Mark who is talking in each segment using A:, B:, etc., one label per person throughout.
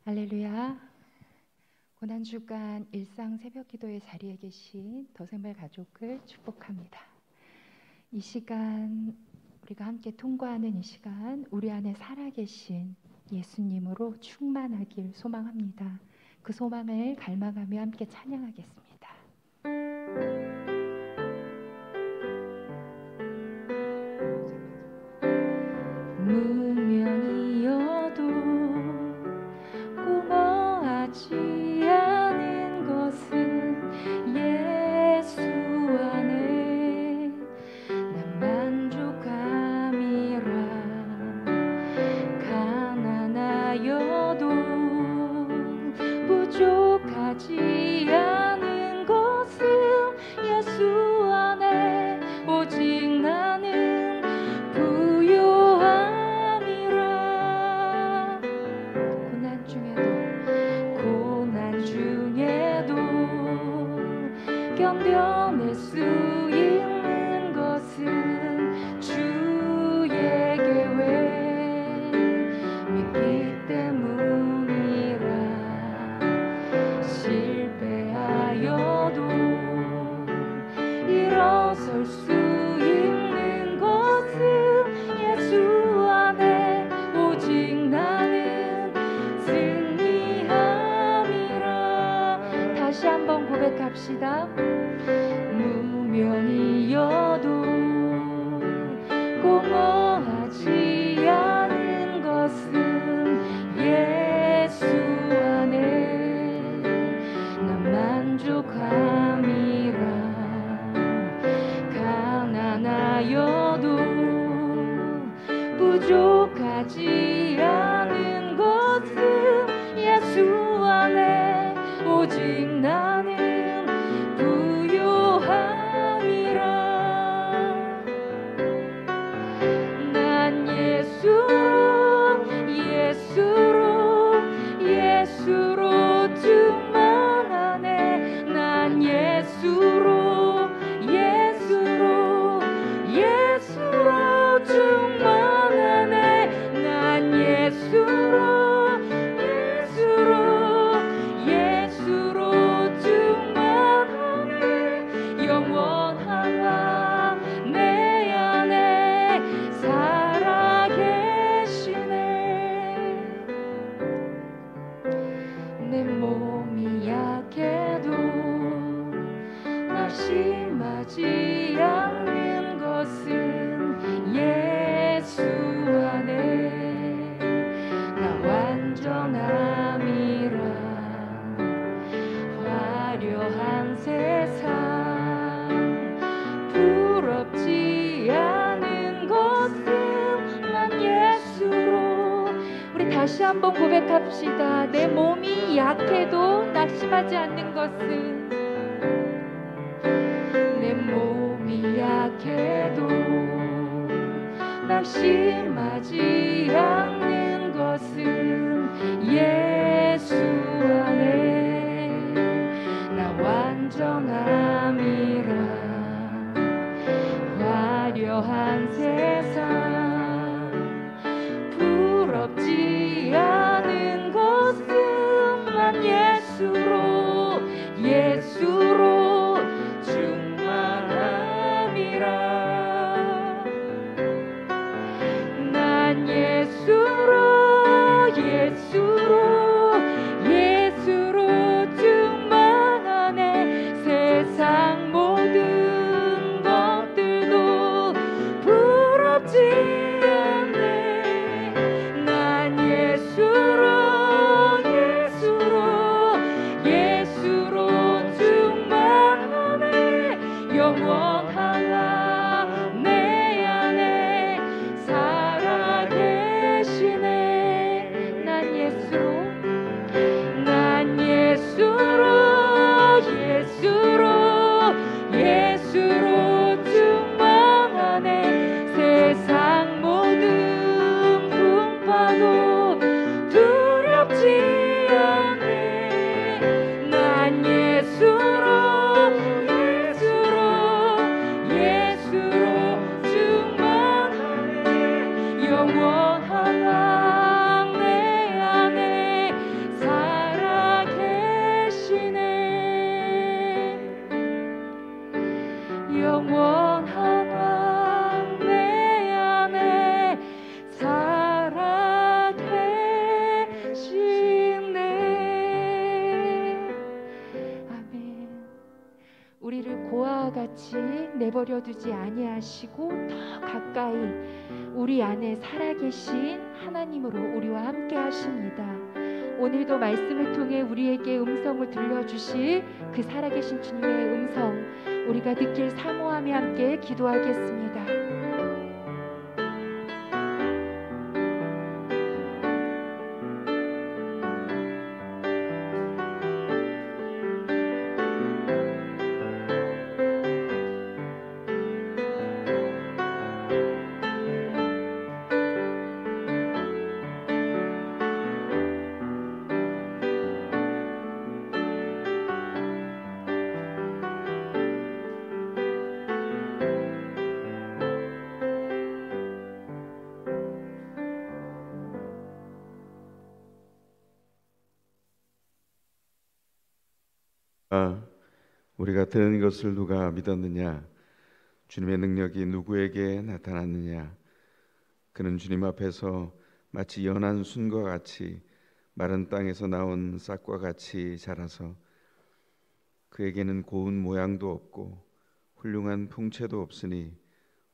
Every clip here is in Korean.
A: 할렐루야. 고난주간 일상 새벽기도의 자리에 계신 더생발 가족을 축복합니다. 이 시간 우리가 함께 통과하는 이 시간 우리 안에 살아계신 예수님으로 충만하길 소망합니다. 그 소망을 갈망하며 함께 찬양하겠습니다. 무명이어도 공허하지 않은 것은 예수 안에 난 만족함이라. 가난하여도 부족하지 않은 것은 예수 안에 오직 나는 부요함이라. 고난 중에도 견뎌낼 수 있는 것은 주의 계획 믿기 때문이라. 실패하여도 일어설 수 있는 것은 예수 안에 오직 나는 승리함이라. 다시 한번 고백합시다. 무명이어도 공허하지 않은 것은 예수 안에 난 만족함이라. 가난하여도 부족하지 않은 것은 예수 안에 오직 나는 부요함이라. 난 예수로 충만하네. 난 예수로 충만하네. 난 예수로 충만하네. 영원한 내 안에 살아계시네. 내 몸이 약해도 낙심하지 않는 것은 예수 안에 나 완전함이라. 화려한 세상 부럽지 않은 것은 난 예수로. 우리 다시 한번 고백합시다. 내 몸이 약해도 낙심하지 않는 것은, 내 몸이 약해도 낙심하지 않는 것은 예수 안에 나 완전함이라. 화려한 세상 부럽지 않은 것은 난 예수로 충만함이라. 난 예수로 충만하네. 세상 모든 것들도 부럽지 않네. 난 예수로 충만하네. 영원한 내 안에 살아계시네. 난 예수로 충만하네. 세상 모든 풍파도 두렵지 않네. 난 예수로 충만하네. 영원한 내 안에 이와 같이 내버려 두지 아니하시고 더 가까이 우리 안에 살아계신 하나님으로 우리와 함께 하십니다. 오늘도 말씀을 통해 우리에게 음성을 들려주실 그 살아계신 주님의 음성 우리가 듣길 사모하며 함께 기도하겠습니다.
B: 우리가 들은 것을 누가 믿었느냐? 주님의 능력이 누구에게 나타났느냐? 그는 주님 앞에서 마치 연한 순과 같이 마른 땅에서 나온 싹과 같이 자라서 그에게는 고운 모양도 없고 훌륭한 풍채도 없으니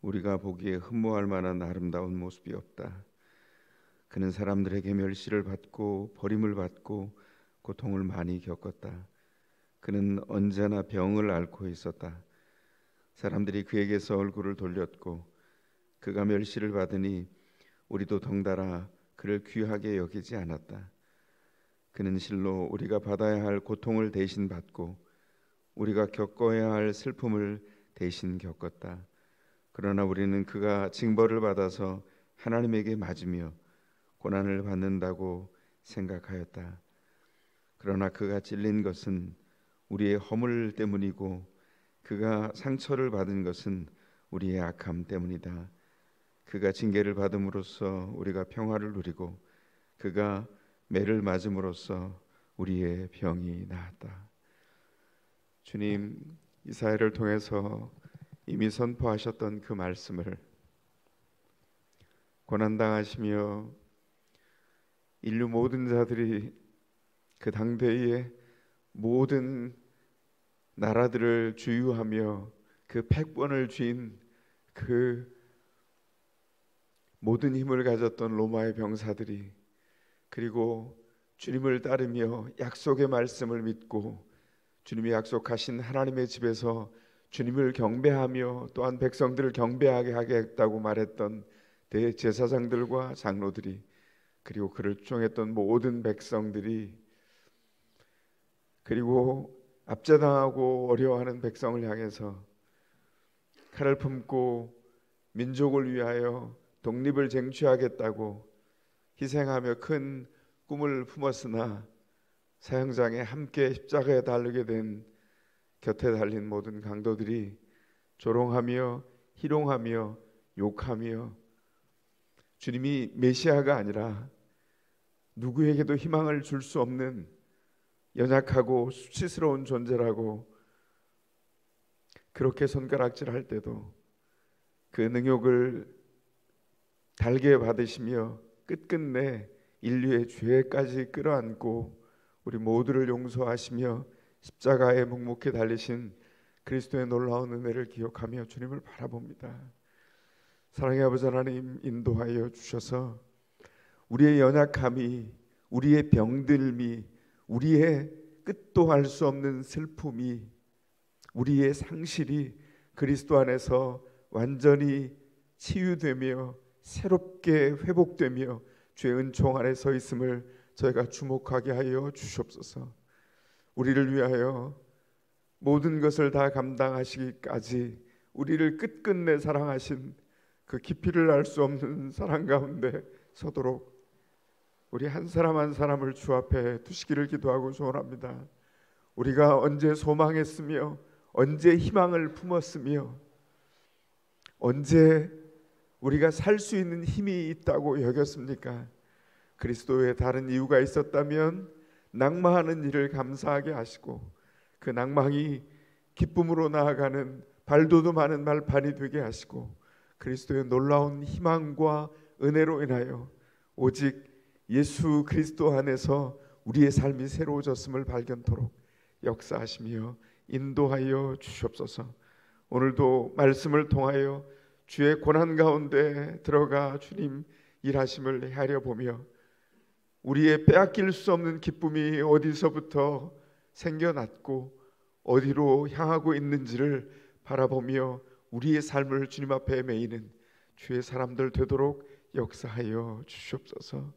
B: 우리가 보기에 흠모할 만한 아름다운 모습이 없다. 그는 사람들에게 멸시를 받고 버림을 받고 고통을 많이 겪었다. 그는 언제나 병을 앓고 있었다. 사람들이 그에게서 얼굴을 돌렸고 그가 멸시를 받으니 우리도 덩달아 그를 귀하게 여기지 않았다. 그는 실로 우리가 받아야 할 고통을 대신 받고 우리가 겪어야 할 슬픔을 대신 겪었다. 그러나 우리는 그가 징벌을 받아서 하나님에게 맞으며 고난을 받는다고 생각하였다. 그러나 그가 찔린 것은 우리의 허물 때문이고 그가 상처를 받은 것은 우리의 악함 때문이다. 그가 징계를 받음으로써 우리가 평화를 누리고 그가 매를 맞음으로써 우리의 병이 나았다. 주님, 이사야를 통해서 이미 선포하셨던 그 말씀을 고난당하시며 인류 모든 자들이 그 당대의 모든 나라들을 주유하며 그 패권을 쥔 그 모든 힘을 가졌던 로마의 병사들이 그리고 주님을 따르며 약속의 말씀을 믿고 주님이 약속하신 하나님의 집에서 주님을 경배하며 또한 백성들을 경배하게 하겠다고 말했던 대제사장들과 장로들이 그리고 그를 쫓아했던 모든 백성들이 그리고 압제당하고 어려워하는 백성을 향해서 칼을 품고 민족을 위하여 독립을 쟁취하겠다고 희생하며 큰 꿈을 품었으나 사형장에 함께 십자가에 달리게 된 곁에 달린 모든 강도들이 조롱하며 희롱하며 욕하며 주님이 메시아가 아니라 누구에게도 희망을 줄 수 없는 연약하고 수치스러운 존재라고 그렇게 손가락질할 때도 그 능욕을 달게 받으시며 끝끝내 인류의 죄까지 끌어안고 우리 모두를 용서하시며 십자가에 묵묵히 달리신 그리스도의 놀라운 은혜를 기억하며 주님을 바라봅니다. 사랑의 아버지 하나님, 인도하여 주셔서 우리의 연약함이, 우리의 병들미, 우리의 끝도 할 수 없는 슬픔이, 우리의 상실이 그리스도 안에서 완전히 치유되며 새롭게 회복되며 주의 은총 안에 서 있음을 저희가 주목하게 하여 주시옵소서. 우리를 위하여 모든 것을 다 감당하시기까지 우리를 끝끝내 사랑하신 그 깊이를 알 수 없는 사랑 가운데 서도록 우리 한 사람 한 사람을 주 앞에 두시기를 기도하고 소원합니다. 우리가 언제 소망했으며 언제 희망을 품었으며 언제 우리가 살 수 있는 힘이 있다고 여겼습니까? 그리스도에 다른 이유가 있었다면 낭망하는 일을 감사하게 하시고 그 낭망이 기쁨으로 나아가는 발도도 많은 말판이 되게 하시고 그리스도의 놀라운 희망과 은혜로 인하여 오직 예수 그리스도 안에서 우리의 삶이 새로워졌음을 발견토록 역사하시며 인도하여 주시옵소서. 오늘도 말씀을 통하여 주의 고난 가운데 들어가 주님 일하심을 헤아려 보며 우리의 빼앗길 수 없는 기쁨이 어디서부터 생겨났고 어디로 향하고 있는지를 바라보며 우리의 삶을 주님 앞에 매이는 주의 사람들 되도록 역사하여 주시옵소서.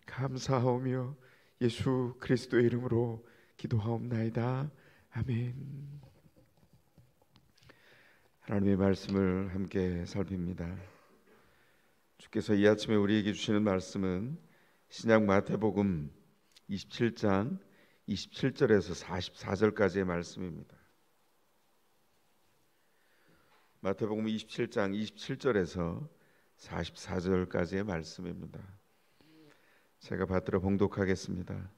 B: 감사하오며 예수 그리스도의 이름으로 기도하옵나이다. 아멘. 하나님의 말씀을 함께 살핍니다. 주께서 이 아침에 우리에게 주시는 말씀은 신약 마태복음 27장 27절에서 44절까지의 말씀입니다. 마태복음 27장 27절에서 44절까지의 말씀입니다. 제가 받들어 봉독하겠습니다.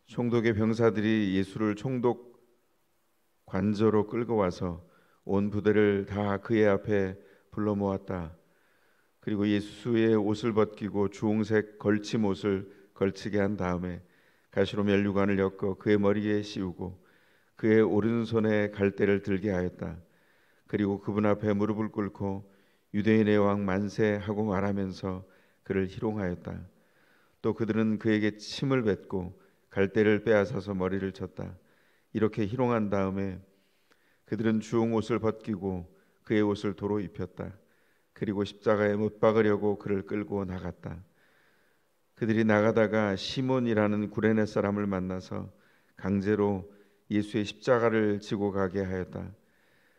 B: 총독의 병사들이 예수를 총독 관저로 끌고 와서 온 부대를 다 그의 앞에 불러 모았다. 그리고 예수의 옷을 벗기고 주홍색 걸침 옷을 걸치게 한 다음에 가시로 면류관을 엮어 그의 머리에 씌우고 그의 오른손에 갈대를 들게 하였다. 그리고 그분 앞에 무릎을 꿇고 유대인의 왕 만세 하고 말하면서 그를 희롱하였다. 또 그들은 그에게 침을 뱉고 갈대를 빼앗아서 머리를 쳤다. 이렇게 희롱한 다음에 그들은 주홍 옷을 벗기고 그의 옷을 도로 입혔다. 그리고 십자가에 못 박으려고 그를 끌고 나갔다. 그들이 나가다가 시몬이라는 구레네 사람을 만나서 강제로 예수의 십자가를 지고 가게 하였다.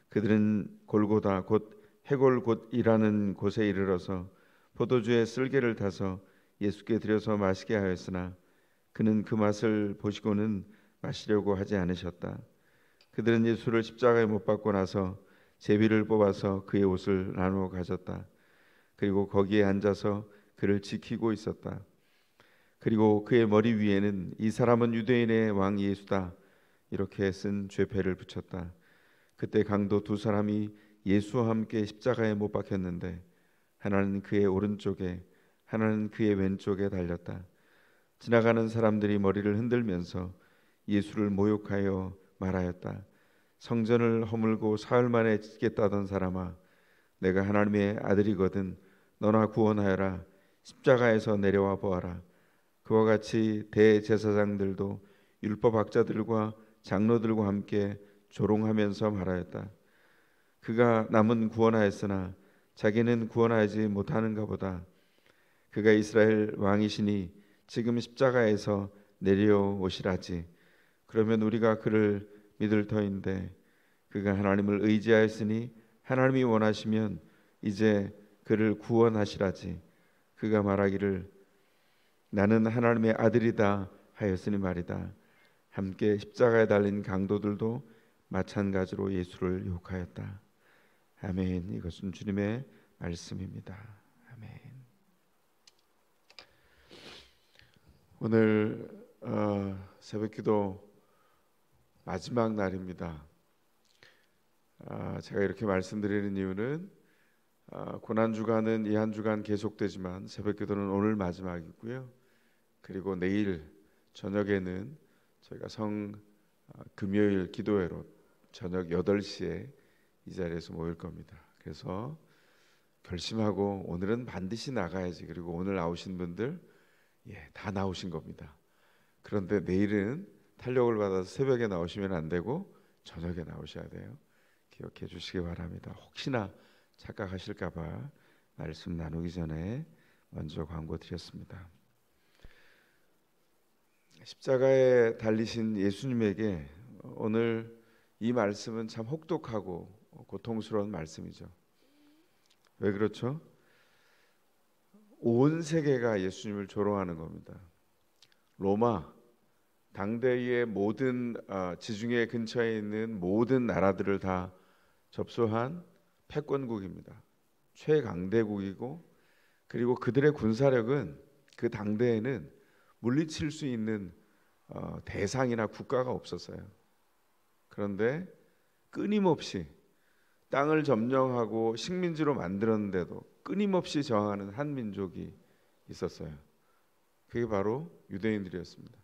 B: 그들은 골고다 곧 해골곶이라는 곳에 이르러서 포도주에 쓸개를 타서 예수께 드려서 마시게 하였으나 그는 그 맛을 보시고는 마시려고 하지 않으셨다. 그들은 예수를 십자가에 못 박고 나서 제비를 뽑아서 그의 옷을 나누어 가졌다. 그리고 거기에 앉아서 그를 지키고 있었다. 그리고 그의 머리 위에는 이 사람은 유대인의 왕 예수다 이렇게 쓴 죄패를 붙였다. 그때 강도 두 사람이 예수와 함께 십자가에 못 박혔는데 하나는 그의 오른쪽에 하나는 그의 왼쪽에 달렸다. 지나가는 사람들이 머리를 흔들면서 예수를 모욕하여 말하였다. 성전을 허물고 사흘 만에 짓겠다던 사람아, 내가 하나님의 아들이거든 너나 구원하여라. 십자가에서 내려와 보아라. 그와 같이 대제사장들도 율법학자들과 장로들과 함께 조롱하면서 말하였다. 그가 남은 구원하였으나 자기는 구원하지 못하는가 보다. 그가 이스라엘 왕이시니 지금 십자가에서 내려오시라지. 그러면 우리가 그를 믿을 터인데 그가 하나님을 의지하였으니 하나님이 원하시면 이제 그를 구원하시라지. 그가 말하기를 나는 하나님의 아들이다 하였으니 말이다. 함께 십자가에 달린 강도들도 마찬가지로 예수를 욕하였다. 아멘. 이것은 주님의 말씀입니다. 아멘. 오늘 새벽기도 마지막 날입니다. 제가 이렇게 말씀드리는 이유는 고난주간은 이 한 주간 계속되지만 새벽기도는 오늘 마지막이고요. 그리고 내일 저녁에는 저희가 금요일 기도회로 저녁 8시에 이 자리에서 모일 겁니다. 그래서 결심하고 오늘은 반드시 나가야지. 그리고 오늘 나오신 분들 다 나오신 겁니다. 그런데 내일은 탄력을 받아서 새벽에 나오시면 안 되고 저녁에 나오셔야 돼요. 기억해 주시기 바랍니다. 혹시나 착각하실까 봐 말씀 나누기 전에 먼저 광고 드렸습니다. 십자가에 달리신 예수님에게 오늘 이 말씀은 참 혹독하고 고통스러운 말씀이죠. 왜 그렇죠? 온 세계가 예수님을 조롱하는 겁니다. 로마 당대의 모든 지중해 근처에 있는 모든 나라들을 다 접수한 패권국입니다. 최강대국이고 그리고 그들의 군사력은 그 당대에는 물리칠 수 있는 대상이나 국가가 없었어요. 그런데 끊임없이 땅을 점령하고 식민지로 만들었는데도 끊임없이 저항하는 한 민족이 있었어요. 그게 바로 유대인들이었습니다.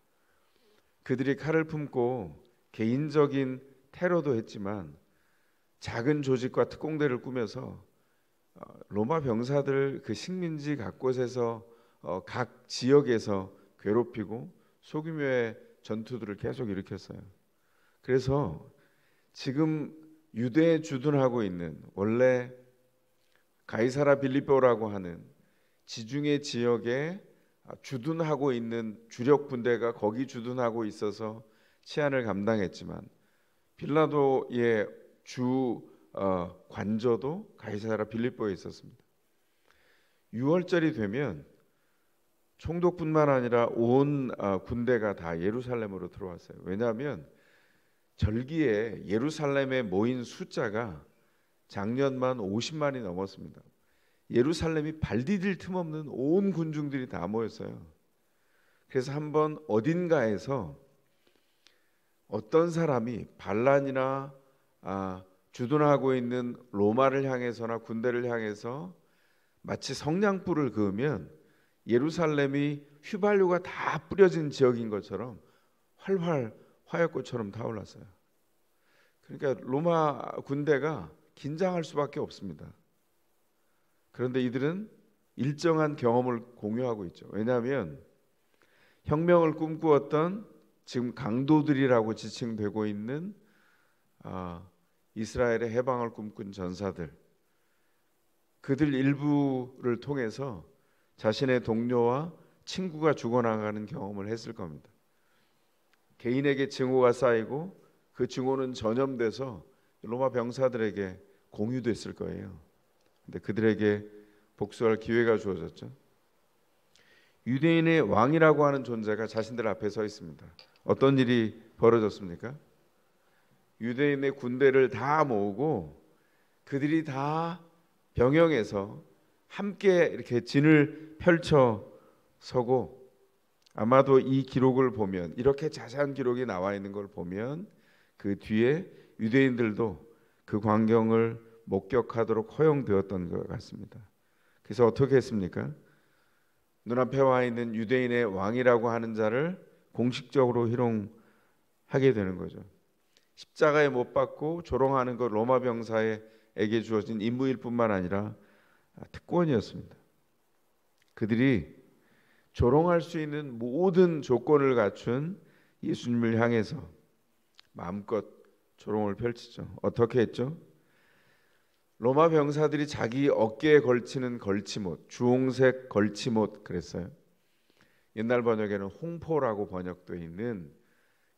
B: 그들이 칼을 품고 개인적인 테러도 했지만 작은 조직과 특공대를 꾸며서 로마 병사들 그 식민지 각곳에서 각 지역에서 괴롭히고 소규모의 전투들을 계속 일으켰어요. 그래서 지금 유대에 주둔하고 있는, 원래 가이사라 빌립보라고 하는 지중해 지역에 주둔하고 있는 주력 군대가 거기 주둔하고 있어서 치안을 감당했지만, 빌라도의 주 관저도 가이사라 빌립보에 있었습니다. 6월절이 되면 총독뿐만 아니라 온 군대가 다 예루살렘으로 들어왔어요. 왜냐하면 절기에 예루살렘에 모인 숫자가 작년만 50만이 넘었습니다. 예루살렘이 발 디딜 틈 없는 온 군중들이 다 모였어요. 그래서 한번 어딘가에서 어떤 사람이 반란이나 주둔하고 있는 로마를 향해서나 군대를 향해서 마치 성냥불을 그으면 예루살렘이 휘발유가 다 뿌려진 지역인 것처럼 활활 화약꽃처럼 타올랐어요. 그러니까 로마 군대가 긴장할 수밖에 없습니다. 그런데 이들은 일정한 경험을 공유하고 있죠. 왜냐하면 혁명을 꿈꾸었던 지금 강도들이라고 지칭되고 있는 이스라엘의 해방을 꿈꾼 전사들, 그들 일부를 통해서 자신의 동료와 친구가 죽어나가는 경험을 했을 겁니다. 개인에게 증오가 쌓이고 그 증오는 전염돼서 로마 병사들에게 공유됐을 거예요. 근데 그들에게 복수할 기회가 주어졌죠. 유대인의 왕이라고 하는 존재가 자신들 앞에 서 있습니다. 어떤 일이 벌어졌습니까? 유대인의 군대를 다 모으고 그들이 다 병영에서 함께 이렇게 진을 펼쳐 서고, 아마도 이 기록을 보면, 이렇게 자세한 기록이 나와 있는 걸 보면 그 뒤에 유대인들도 그 광경을 목격하도록 허용되었던 것 같습니다. 그래서 어떻게 했습니까? 눈앞에 와 있는 유대인의 왕이라고 하는 자를 공식적으로 희롱하게 되는 거죠. 십자가에 못 박고 조롱하는 것 로마 병사에게 주어진 임무일 뿐만 아니라 특권이었습니다. 그들이 조롱할 수 있는 모든 조건을 갖춘 예수님을 향해서 마음껏 조롱을 펼치죠. 어떻게 했죠? 로마 병사들이 자기 어깨에 걸치는 걸치못, 주홍색 걸치못 그랬어요. 옛날 번역에는 홍포라고 번역되어 있는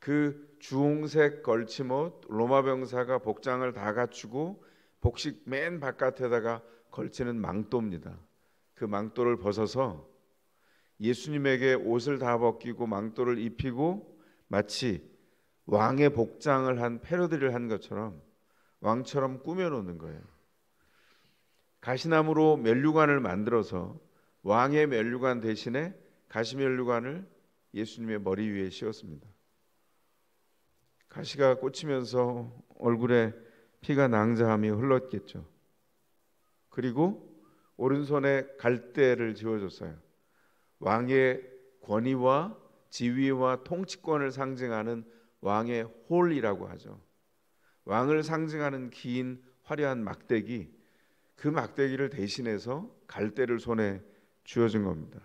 B: 그 주홍색 걸치못, 로마 병사가 복장을 다 갖추고 복식 맨 바깥에다가 걸치는 망토입니다. 그 망토를 벗어서 예수님에게 옷을 다 벗기고 망토를 입히고 마치 왕의 복장을 한 패러디를 한 것처럼 왕처럼 꾸며놓는 거예요. 가시나무로 면류관을 만들어서 왕의 면류관 대신에 가시면류관을 예수님의 머리 위에 씌웠습니다. 가시가 꽂히면서 얼굴에 피가 낭자하며 흘렀겠죠. 그리고 오른손에 갈대를 쥐어줬어요. 왕의 권위와 지위와 통치권을 상징하는 왕의 홀이라고 하죠. 왕을 상징하는 긴 화려한 막대기, 그 막대기를 대신해서 갈대를 손에 쥐어준 겁니다.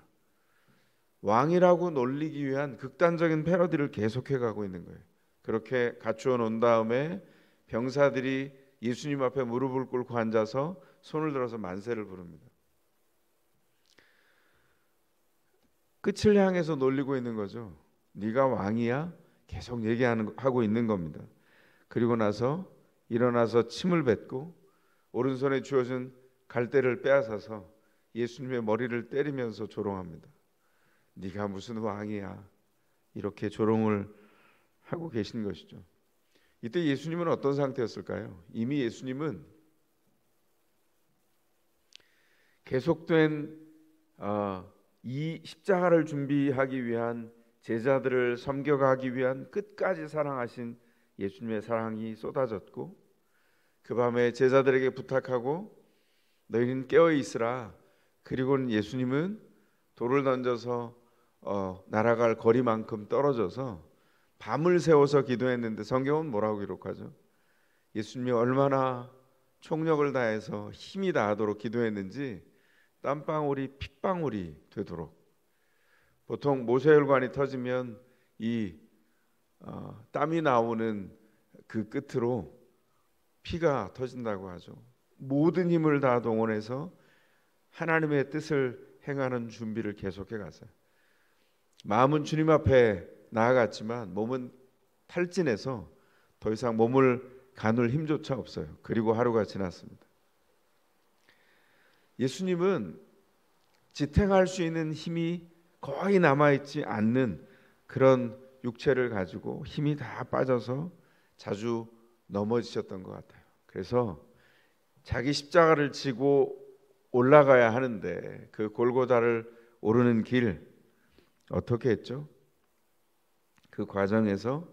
B: 왕이라고 놀리기 위한 극단적인 패러디를 계속해 가고 있는 거예요. 그렇게 갖추어 놓은 다음에 병사들이 예수님 앞에 무릎을 꿇고 앉아서 손을 들어서 만세를 부릅니다. 끝을 향해서 놀리고 있는 거죠. 네가 왕이야? 계속 얘기하고 있는 겁니다. 그리고 나서 일어나서 침을 뱉고 오른손에 쥐어진 갈대를 빼앗아서 예수님의 머리를 때리면서 조롱합니다. 네가 무슨 왕이야? 이렇게 조롱을 하고 계신 것이죠. 이때 예수님은 어떤 상태였을까요? 이미 예수님은 계속된 이 십자가를 준비하기 위한, 제자들을 섬겨가기 위한 끝까지 사랑하신 예수님의 사랑이 쏟아졌고, 그 밤에 제자들에게 부탁하고 너희는 깨어 있으라. 그리고는 예수님은 돌을 던져서 날아갈 거리만큼 떨어져서 밤을 새워서 기도했는데 성경은 뭐라고 기록하죠? 예수님이 얼마나 총력을 다해서 힘이 다하도록 기도했는지 땀방울이 핏방울이 되도록. 보통 모세혈관이 터지면 이 땀이 나오는 그 끝으로 피가 터진다고 하죠. 모든 힘을 다 동원해서 하나님의 뜻을 행하는 준비를 계속해 갔어요. 마음은 주님 앞에 나아갔지만 몸은 탈진해서 더 이상 몸을 가눌 힘조차 없어요. 그리고 하루가 지났습니다. 예수님은 지탱할 수 있는 힘이 거의 남아있지 않는 그런 육체를 가지고 힘이 다 빠져서 자주 넘어지셨던 것 같아요. 그래서 자기 십자가를 지고 올라가야 하는데 그 골고다를 오르는 길 어떻게 했죠? 그 과정에서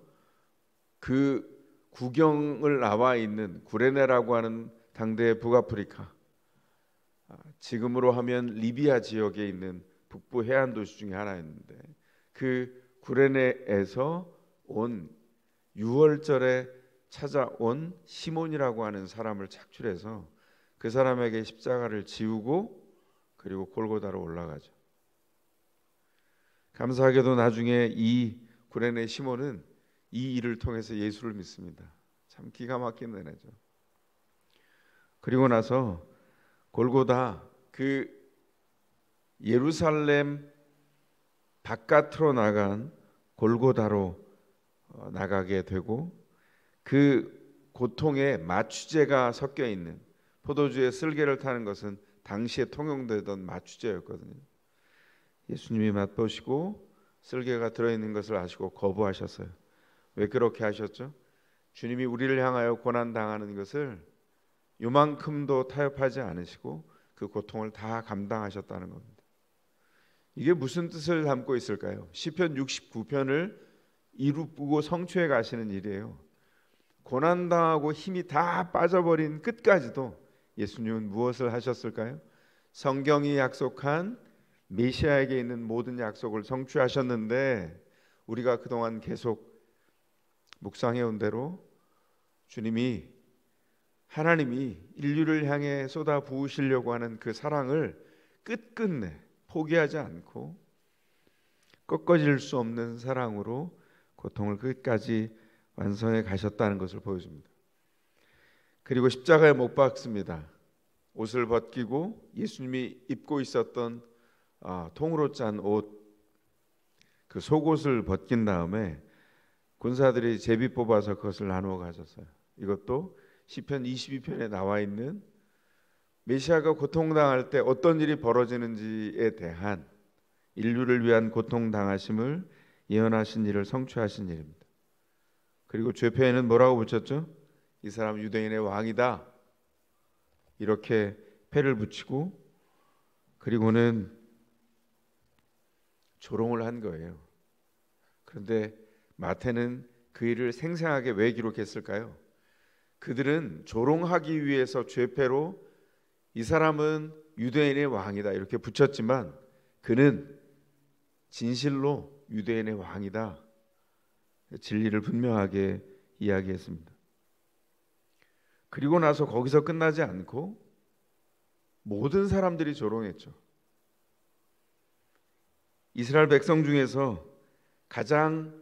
B: 그 국경을 나와 있는 구레네라고 하는 당대의 북아프리카, 지금으로 하면 리비아 지역에 있는 북부 해안 도시 중에 하나였는데 그 구레네에서 온 6월절에 찾아온 시몬이라고 하는 사람을 착출해서 그 사람에게 십자가를 지우고 그리고 골고다로 올라가죠. 감사하게도 나중에 이 구레네 시몬은 이 일을 통해서 예수를 믿습니다. 참 기가 막힌 은혜죠. 그리고 나서 골고다, 그 예루살렘 바깥으로 나간 골고다로 나가게 되고, 그 고통에 마취제가 섞여 있는, 포도주에 쓸개를 타는 것은 당시에 통용되던 마취제였거든요. 예수님이 맛보시고 쓸개가 들어있는 것을 아시고 거부하셨어요. 왜 그렇게 하셨죠? 주님이 우리를 향하여 고난당하는 것을 요만큼도 타협하지 않으시고 그 고통을 다 감당하셨다는 겁니다. 이게 무슨 뜻을 담고 있을까요? 시편 69편을 이루고 성취해 가시는 일이에요. 고난당하고 힘이 다 빠져버린 끝까지도 예수님은 무엇을 하셨을까요? 성경이 약속한 메시아에게 있는 모든 약속을 성취하셨는데, 우리가 그동안 계속 묵상해온 대로 하나님이 인류를 향해 쏟아 부으시려고 하는 그 사랑을 끝끝내 포기하지 않고 꺾어질 수 없는 사랑으로 고통을 끝까지 완성해 가셨다는 것을 보여줍니다. 그리고 십자가에 못 박습니다. 옷을 벗기고 예수님이 입고 있었던 통으로 짠 옷, 그 속옷을 벗긴 다음에 군사들이 제비 뽑아서 그것을 나누어 가졌어요. 이것도 시편 22편에 나와 있는 메시아가 고통당할 때 어떤 일이 벌어지는지에 대한 인류를 위한 고통당하심을 예언하신 일을 성취하신 일입니다. 그리고 죄패에는 뭐라고 붙였죠? 이 사람 유대인의 왕이다, 이렇게 패를 붙이고, 그리고는 조롱을 한 거예요. 그런데 마태는 그 일을 생생하게 왜 기록했을까요? 그들은 조롱하기 위해서 죄패로 이 사람은 유대인의 왕이다 이렇게 붙였지만, 그는 진실로 유대인의 왕이다, 진리를 분명하게 이야기했습니다. 그리고 나서 거기서 끝나지 않고 모든 사람들이 조롱했죠. 이스라엘 백성 중에서 가장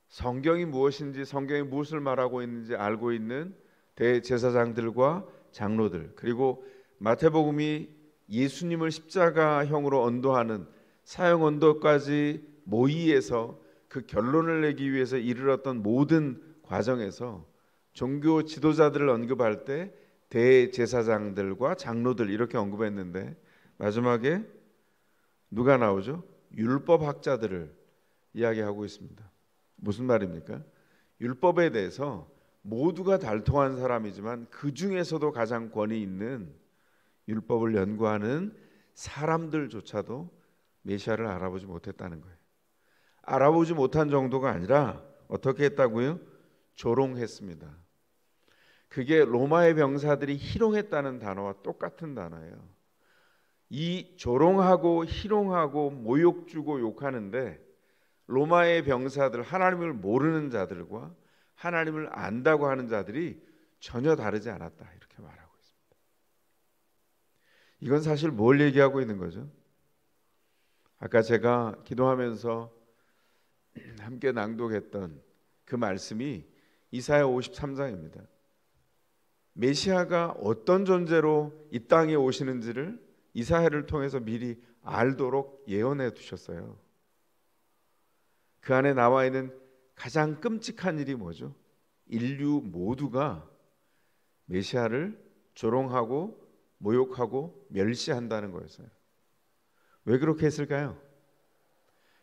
B: 성경이 무엇인지, 성경이 무엇을 말하고 있는지 알고 있는 대제사장들과 장로들, 그리고 마태복음이 예수님을 십자가형으로 언도하는 사형 언도까지 모의해서 그 결론을 내기 위해서 이르렀던 모든 과정에서 종교 지도자들을 언급할 때 대제사장들과 장로들 이렇게 언급했는데, 마지막에 누가 나오죠? 율법학자들을 이야기하고 있습니다. 무슨 말입니까? 율법에 대해서 모두가 달통한 사람이지만 그 중에서도 가장 권위 있는 율법을 연구하는 사람들조차도 메시아를 알아보지 못했다는 거예요. 알아보지 못한 정도가 아니라 어떻게 했다고요? 조롱했습니다. 그게 로마의 병사들이 희롱했다는 단어와 똑같은 단어예요. 이 조롱하고 희롱하고 모욕 주고 욕하는데, 로마의 병사들, 하나님을 모르는 자들과 하나님을 안다고 하는 자들이 전혀 다르지 않았다 이렇게 말하고 있습니다. 이건 사실 뭘 얘기하고 있는 거죠? 아까 제가 기도하면서 함께 낭독했던 그 말씀이 이사야 53장입니다. 메시아가 어떤 존재로 이 땅에 오시는지를 이사야를 통해서 미리 알도록 예언해 두셨어요. 그 안에 나와 있는 가장 끔찍한 일이 뭐죠? 인류 모두가 메시아를 조롱하고 모욕하고 멸시한다는 거였어요. 왜 그렇게 했을까요?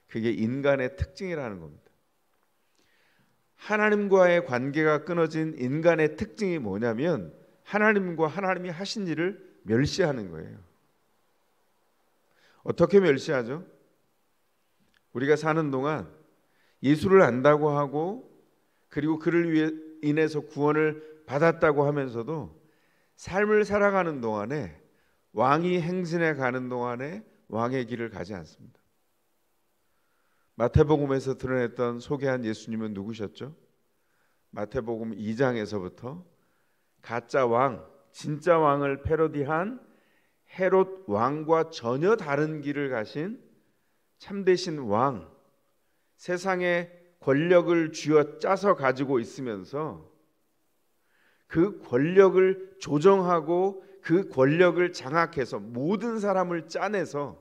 B: 그게 인간의 특징이라는 겁니다. 하나님과의 관계가 끊어진 인간의 특징이 뭐냐면 하나님과 하나님이 하신 일을 멸시하는 거예요. 어떻게 멸시하죠? 우리가 사는 동안 예수를 안다고 하고 그리고 그를 위해 인해서 구원을 받았다고 하면서도 삶을 살아가는 동안에 왕이 행진해 가는 동안에 왕의 길을 가지 않습니다. 마태복음에서 드러냈던 소개한 예수님은 누구셨죠? 마태복음 2장에서부터 가짜 왕, 진짜 왕을 패러디한 헤롯 왕과 전혀 다른 길을 가신 참되신 왕, 세상에 권력을 쥐어 짜서 가지고 있으면서 그 권력을 조정하고 그 권력을 장악해서 모든 사람을 짜내서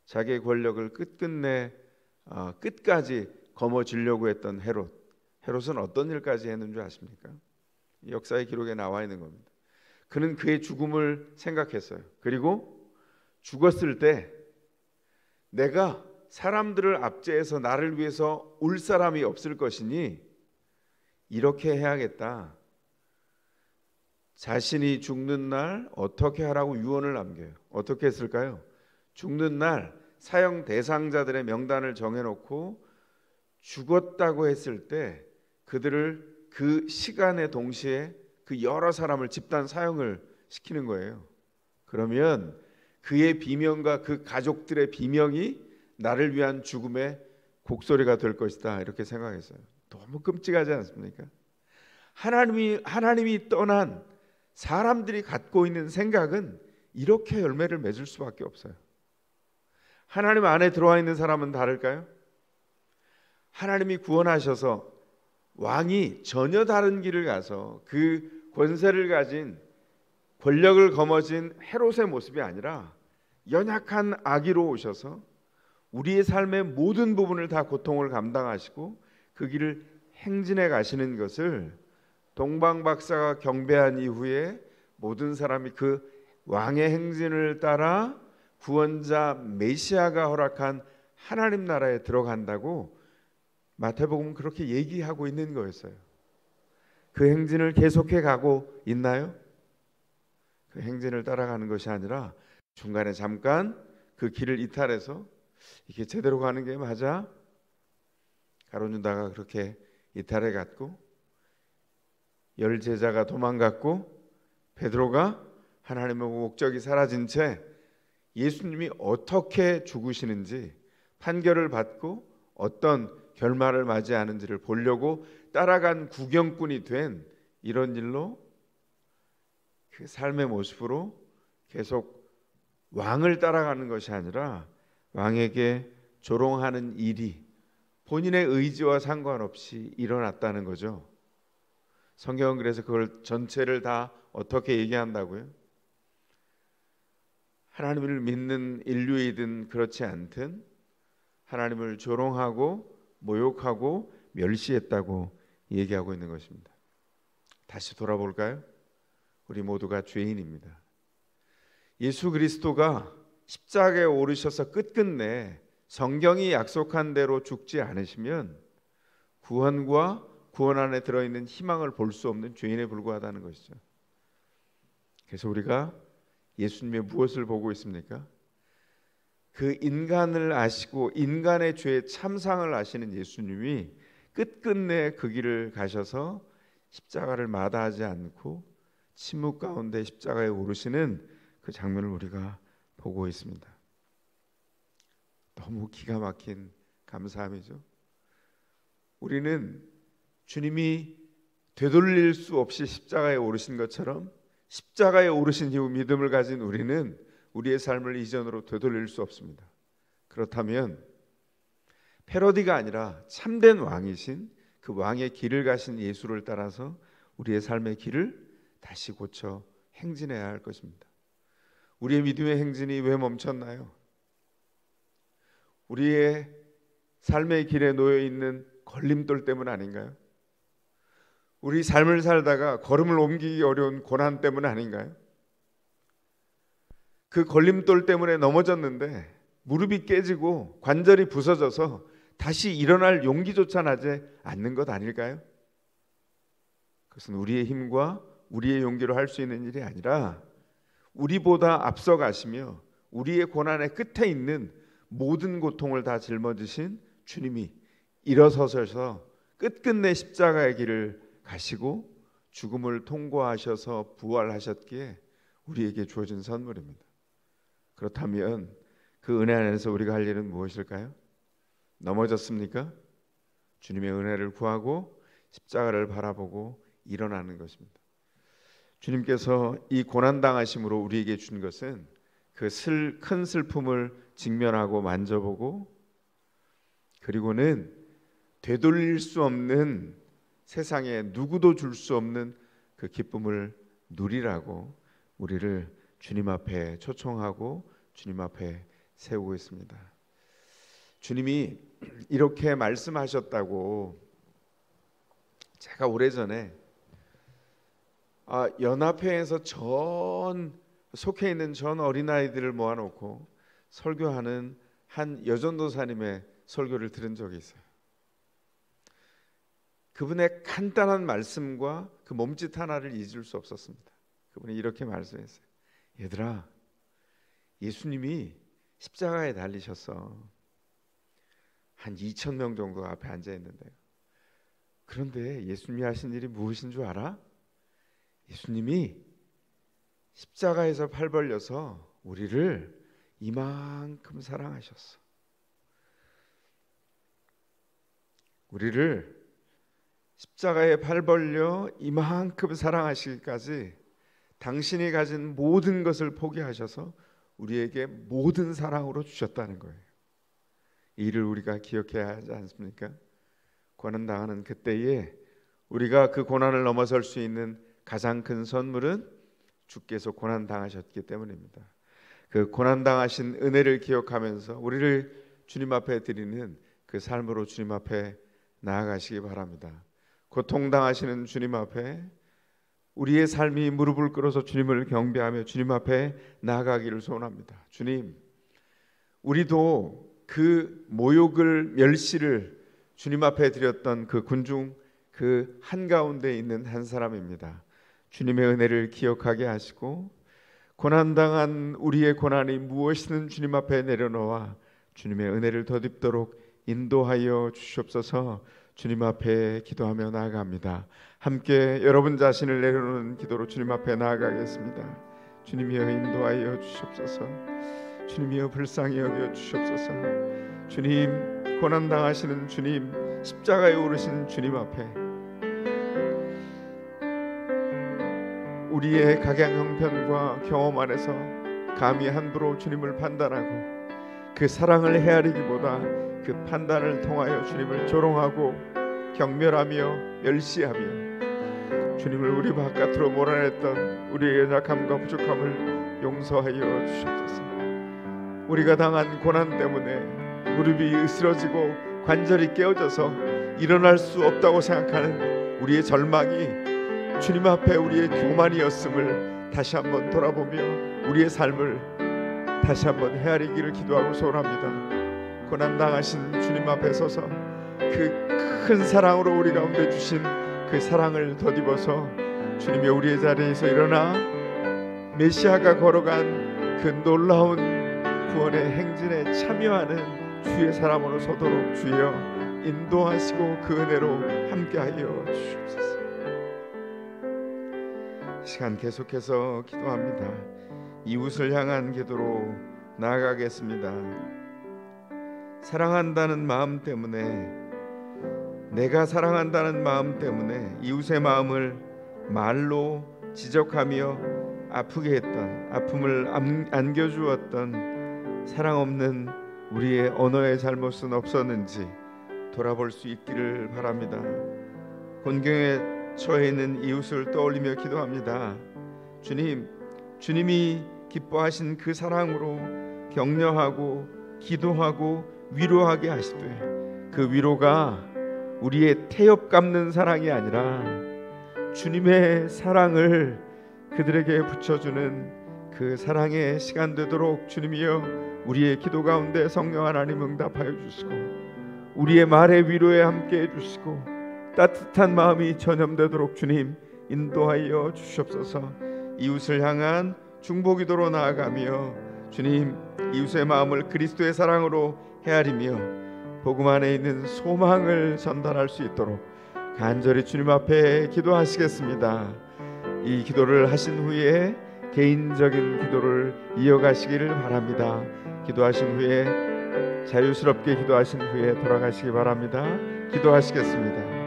B: 자기의 권력을 끝까지 거머쥐려고 했던 헤롯. 헤롯은 어떤 일까지 했는 줄 아십니까? 역사의 기록에 나와 있는 겁니다. 그는 그의 죽음을 생각했어요. 그리고 죽었을 때 내가 사람들을 압제해서 나를 위해서 올 사람이 없을 것이니 이렇게 해야겠다. 자신이 죽는 날 어떻게 하라고 유언을 남겨요. 어떻게 했을까요? 죽는 날 사형 대상자들의 명단을 정해놓고 죽었다고 했을 때 그들을 그 시간에 동시에 그 여러 사람을 집단 사형을 시키는 거예요. 그러면 그의 비명과 그 가족들의 비명이 나를 위한 죽음의 곡소리가 될 것이다 이렇게 생각했어요. 너무 끔찍하지 않습니까? 하나님이 떠난 사람들이 갖고 있는 생각은 이렇게 열매를 맺을 수밖에 없어요. 하나님 안에 들어와 있는 사람은 다를까요? 하나님이 구원하셔서 왕이 전혀 다른 길을 가서 그 권세를 가진 권력을 거머쥔 헤롯의 모습이 아니라 연약한 아기로 오셔서 우리의 삶의 모든 부분을 다 고통을 감당하시고 그 길을 행진해 가시는 것을 동방박사가 경배한 이후에 모든 사람이 그 왕의 행진을 따라 구원자 메시아가 허락한 하나님 나라에 들어간다고 마태복음은 그렇게 얘기하고 있는 거였어요. 그 행진을 계속해 가고 있나요? 그 행진을 따라가는 것이 아니라 중간에 잠깐 그 길을 이탈해서 이게 제대로 가는 게 맞아? 가룟 유다가 그렇게 이탈해 갔고 열 제자가 도망갔고 베드로가 하나님의 목적이 사라진 채 예수님이 어떻게 죽으시는지 판결을 받고 어떤 결말을 맞이하는지를 보려고 따라간 구경꾼이 된 이런 일로 그 삶의 모습으로 계속 왕을 따라가는 것이 아니라 왕에게 조롱하는 일이 본인의 의지와 상관없이 일어났다는 거죠. 성경은 그래서 그걸 전체를 다 어떻게 얘기한다고요? 하나님을 믿는 인류이든 그렇지 않든 하나님을 조롱하고 모욕하고 멸시했다고 얘기하고 있는 것입니다. 다시 돌아볼까요? 우리 모두가 죄인입니다. 예수 그리스도가 십자가에 오르셔서 끝끝내 성경이 약속한 대로 죽지 않으시면 구원과 구원 안에 들어있는 희망을 볼 수 없는 죄인에 불과하다는 것이죠. 그래서 우리가 예수님의 무엇을 보고 있습니까? 그 인간을 아시고 인간의 죄의 참상을 아시는 예수님이 끝끝내 그 길을 가셔서 십자가를 마다하지 않고 침묵 가운데 십자가에 오르시는 그 장면을 우리가 보고 있습니다. 너무 기가 막힌 감사함이죠. 우리는 주님이 되돌릴 수 없이 십자가에 오르신 것처럼 십자가에 오르신 이후 믿음을 가진 우리는 우리의 삶을 이전으로 되돌릴 수 없습니다. 그렇다면 패러디가 아니라 참된 왕이신 그 왕의 길을 가신 예수를 따라서 우리의 삶의 길을 다시 고쳐 행진해야 할 것입니다. 우리의 믿음의 행진이 왜 멈췄나요? 우리의 삶의 길에 놓여 있는 걸림돌 때문 아닌가요? 우리 삶을 살다가 걸음을 옮기기 어려운 고난 때문 아닌가요? 그 걸림돌 때문에 넘어졌는데 무릎이 깨지고 관절이 부서져서 다시 일어날 용기조차 나지 않는 것 아닐까요? 그것은 우리의 힘과 우리의 용기로 할 수 있는 일이 아니라 우리보다 앞서가시며 우리의 고난의 끝에 있는 모든 고통을 다 짊어지신 주님이 일어서셔서 끝끝내 십자가의 길을 가시고 죽음을 통과하셔서 부활하셨기에 우리에게 주어진 선물입니다. 그렇다면 그 은혜 안에서 우리가 할 일은 무엇일까요? 넘어졌습니까? 주님의 은혜를 구하고 십자가를 바라보고 일어나는 것입니다. 주님께서 이 고난당하심으로 우리에게 준 것은 그 큰 슬픔을 직면하고 만져보고 그리고는 되돌릴 수 없는 세상에 누구도 줄 수 없는 그 기쁨을 누리라고 우리를 주님 앞에 초청하고 주님 앞에 세우고 있습니다. 주님이 이렇게 말씀하셨다고 제가 오래전에 연합회에서 속해 있는 전 어린아이들을 모아놓고 설교하는 한 여전도사님의 설교를 들은 적이 있어요. 그분의 간단한 말씀과 그 몸짓 하나를 잊을 수 없었습니다. 그분이 이렇게 말씀했어요. 얘들아, 예수님이 십자가에 달리셔서 한 2,000명 정도 앞에 앉아 있는데요. 그런데 예수님이 하신 일이 무엇인 줄 알아? 예수님이 십자가에서 팔 벌려서 우리를 이만큼 사랑하셨어. 우리를 십자가에 팔 벌려 이만큼 사랑하시기까지 당신이 가진 모든 것을 포기하셔서 우리에게 모든 사랑으로 주셨다는 거예요. 이 일을 우리가 기억해야 하지 않습니까? 고난당하는 그때에 우리가 그 고난을 넘어설 수 있는 가장 큰 선물은 주께서 고난당하셨기 때문입니다. 그 고난당하신 은혜를 기억하면서 우리를 주님 앞에 드리는 그 삶으로 주님 앞에 나아가시기 바랍니다. 고통당하시는 주님 앞에 우리의 삶이 무릎을 꿇어서 주님을 경배하며 주님 앞에 나아가기를 소원합니다. 주님, 우리도 그 모욕을 멸시를 주님 앞에 드렸던 그 군중 그 한가운데 있는 한 사람입니다. 주님의 은혜를 기억하게 하시고 고난당한 우리의 고난이 무엇이든 주님 앞에 내려놓아 주님의 은혜를 덧입도록 인도하여 주시옵소서. 주님 앞에 기도하며 나아갑니다. 함께 여러분 자신을 내려놓는 기도로 주님 앞에 나아가겠습니다. 주님이여 인도하여 주시옵소서. 주님이여 불쌍히 여겨 주시옵소서. 주님, 고난당하시는 주님, 십자가에 오르신 주님 앞에 우리의 각양 형편과 경험 안에서 감히 함부로 주님을 판단하고 그 사랑을 헤아리기보다 그 판단을 통하여 주님을 조롱하고 경멸하며 멸시하며 주님을 우리 바깥으로 몰아냈던 우리의 연약함과 부족함을 용서하여 주시옵소서. 우리가 당한 고난 때문에 무릎이 으스러지고 관절이 깨어져서 일어날 수 없다고 생각하는 우리의 절망이 주님 앞에 우리의 교만이었음을 다시 한번 돌아보며 우리의 삶을 다시 한번 헤아리기를 기도하고 소원합니다. 고난당하신 주님 앞에 서서 그 큰 사랑으로 우리 가운데 주신 그 사랑을 덧입어서 주님이 우리의 자리에서 일어나 메시아가 걸어간 그 놀라운 구원의 행진에 참여하는 주의 사람으로 서도록 주여 인도하시고 그 은혜로 함께하여 주시옵소서. 시간 계속해서 기도합니다. 이웃을 향한 기도로 나아가겠습니다. 사랑한다는 마음 때문에 내가 사랑한다는 마음 때문에 이웃의 마음을 말로 지적하며 아프게 했던, 아픔을 안겨주었던 사랑 없는 우리의 언어의 잘못은 없었는지 돌아볼 수 있기를 바랍니다. 곤경에 처해 있는 이웃을 떠올리며 기도합니다. 주님, 주님이 기뻐하신 그 사랑으로 격려하고 기도하고 위로하게 하시되, 그 위로가 우리의 태엽 깎는 사랑이 아니라 주님의 사랑을 그들에게 붙여주는 그 사랑의 시간 되도록 주님이여 우리의 기도 가운데 성령 하나님 응답하여 주시고, 우리의 말의 위로에 함께 해주시고, 따뜻한 마음이 전염되도록 주님 인도하여 주시옵소서. 이웃을 향한 중보기도로 나아가며 주님 이웃의 마음을 그리스도의 사랑으로 헤아리며 복음 안에 있는 소망을 전달할 수 있도록 간절히 주님 앞에 기도하시겠습니다. 이 기도를 하신 후에 개인적인 기도를 이어가시기를 바랍니다. 기도하신 후에 자유스럽게 기도하신 후에 돌아가시기 바랍니다. 기도하시겠습니다.